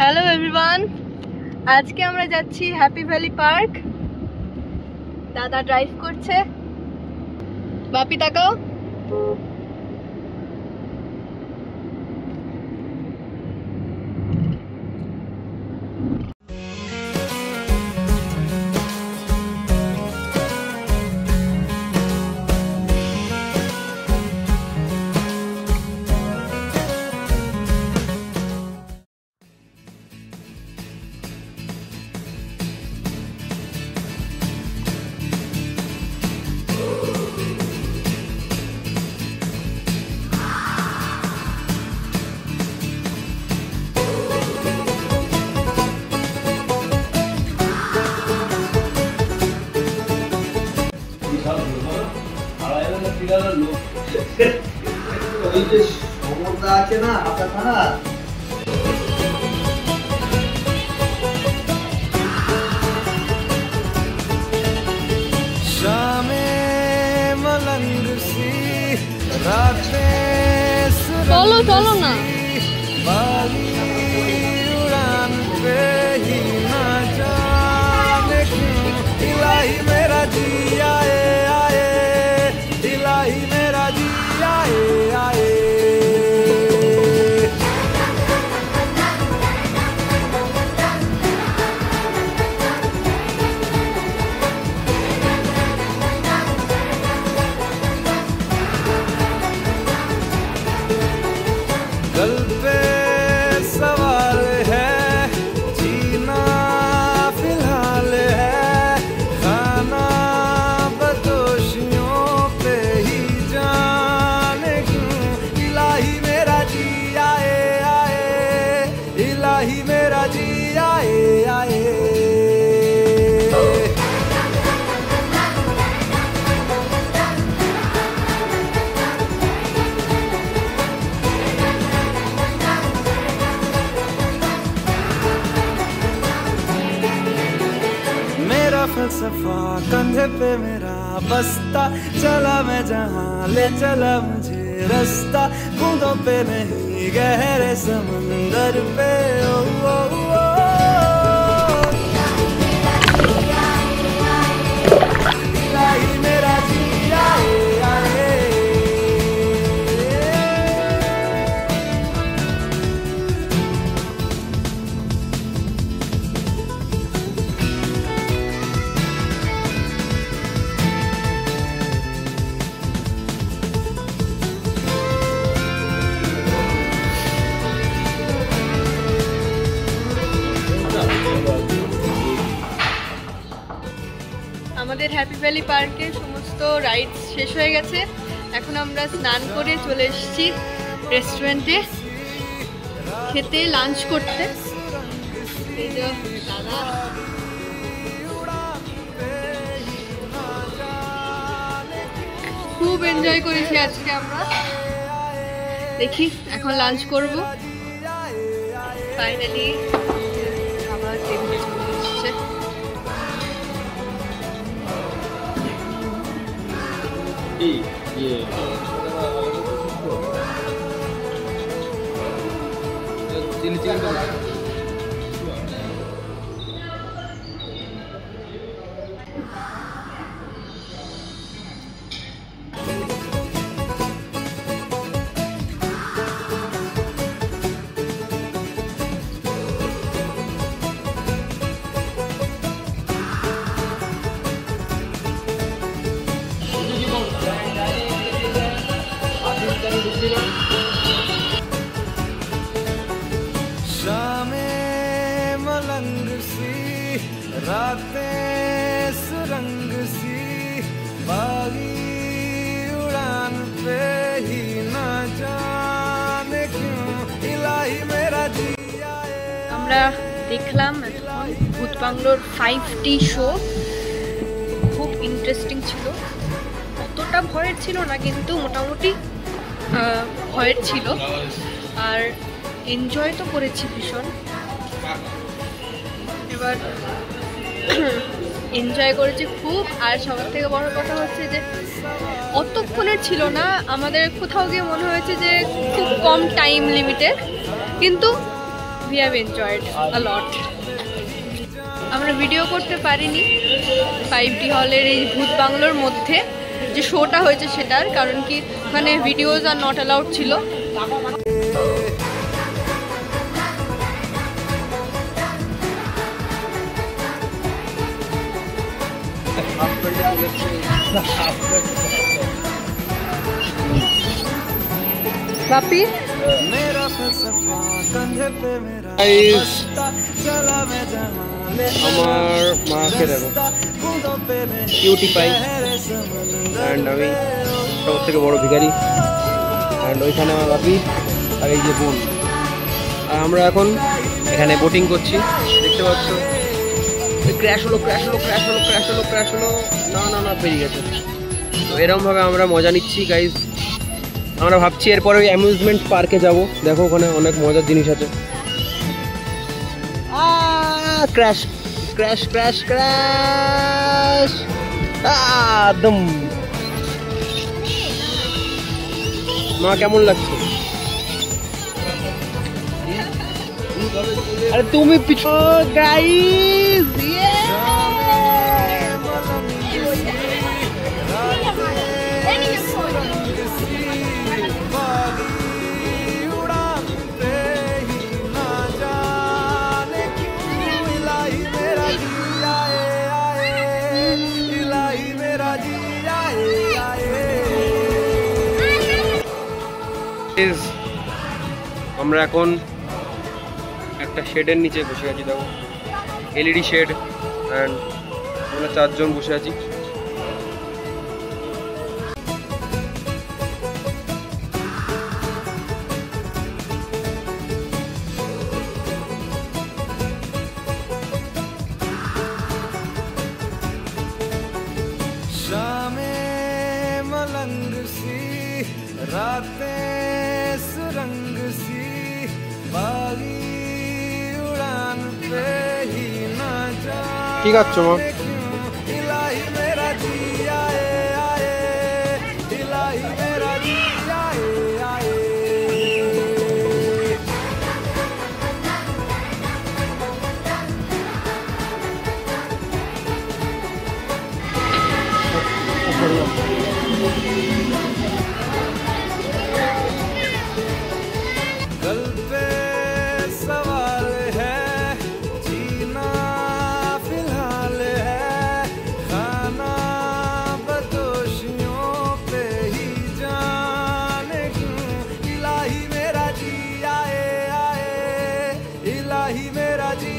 Hello everyone, আজকে আমরা যাচ্ছি হ্যাপি ভ্যালি পার্ক। দাদা ড্রাইভ করছে। বাপি তাকাও। আছে না আপনার থানা शामे मलंग सी रातें চলো চলো না। बाली उड़ान पे ही ना जाने क्यों इलाही मेरा जी आए आए इलाही मेरा जी आए आए गल पे सवाल है जीना फिलहाल है खाना बदोशियों पे ही जाने क्यों इलाही मेरा जी आए आए इलाही मेरा जी आए आए मेरा फलसफा कंधे पे मेरा बस्ता चला मैं जहाँ ले चला मुझे रास्ता बूंदों पे नहीं गहरे समंदर पे ओ, ओ, ओ, इलाही मेरा जी आए आए আমাদের হ্যাপি ভ্যালি পার্কে সমস্ত রাইডস শেষ হয়ে গেছে। এখন আমরা স্নান করে চলে এসেছি রেস্টুরেন্টে খেতে, লাঞ্চ করতে। এই যে দাদা খুব এনজয় করেছি আজকে আমরা। দেখি এখন লাঞ্চ করব। ফাইনালি খাবার টেবিলে চলে এসেছে। शामे मलंग सी रातें सुरंग सी बागी उड़ान पे ही ना जाने क्यों इलाही मेरा जी आए আমরা দেখলাম এখন ভূত বাংলোর 5টি শো। খুব ইন্টারেস্টিং ছিল। অতটা ভয়ের ছিল না, কিন্তু মোটামুটি ভয়ের ছিল। আর এনজয় তো করেছি ভীষণ। এবার এনজয় করেছি খুব। আর সবার থেকে বড় কথা হচ্ছে যে অতক্ষণের ছিল না, আমাদের কোথাও গিয়ে মনে হয়েছে যে খুব কম টাইম লিমিটেড, কিন্তু we have enjoyed a lot. আমরা ভিডিও করতে পারিনি 5D হলের এই ভূত বাংলোর মধ্যে যে শোটা হয়েছে সেটার, কারণ কি ওখানে ভিডিওজ আর নট অ্যালাউড ছিল। বাপি আমার মাকে দেখো, কিউটি পাই, অ্যান্ড আমি সব থেকে বড় ভিখারি, অ্যান্ড ওইখানে আমার বাপি আর এই যে বোন। আর আমরা এখন এখানে বোটিং করছি, দেখতে পাচ্ছ। ক্র্যাশ হলো, ক্র্যাশ হলো, ক্র্যাশ হলো, ক্র্যাশ হলো, ক্র্যাশ হলো, না না না পেরিয়ে গেছে। তো এরকমভাবে আমরা মজা নিচ্ছি গাইজ। আমরা ভাবছি এরপরে ওই অ্যামিউজমেন্ট পার্কে যাব, দেখো ওখানে অনেক মজার জিনিস আছে। ক্র্যাশ ক্র্যাশ ক্র্যাশ ক্র্যাশ, একদম। মা কেমন লাগছে? আরে তুমি পিছু গাইস, আমরা এখন একটা শেডের নিচে বসে আছি, দেখো এলইডি শেড, অ্যান্ড আমরা 4 জন বসে আছি। शामें मलंग सी, रातें सुरंग सी, बागी उड़ान पे ही ना जाने কি খাচ্ছ মা? क्यों इलाही मेरा जी आए आए, इलाही मेरा जी आए आए। कल पे सवाल है, जीना फिलहाल है, खाना बदोशियों पे ही जाने क्यों इलाही मेरा जी आए आए, इलाही मेरा जी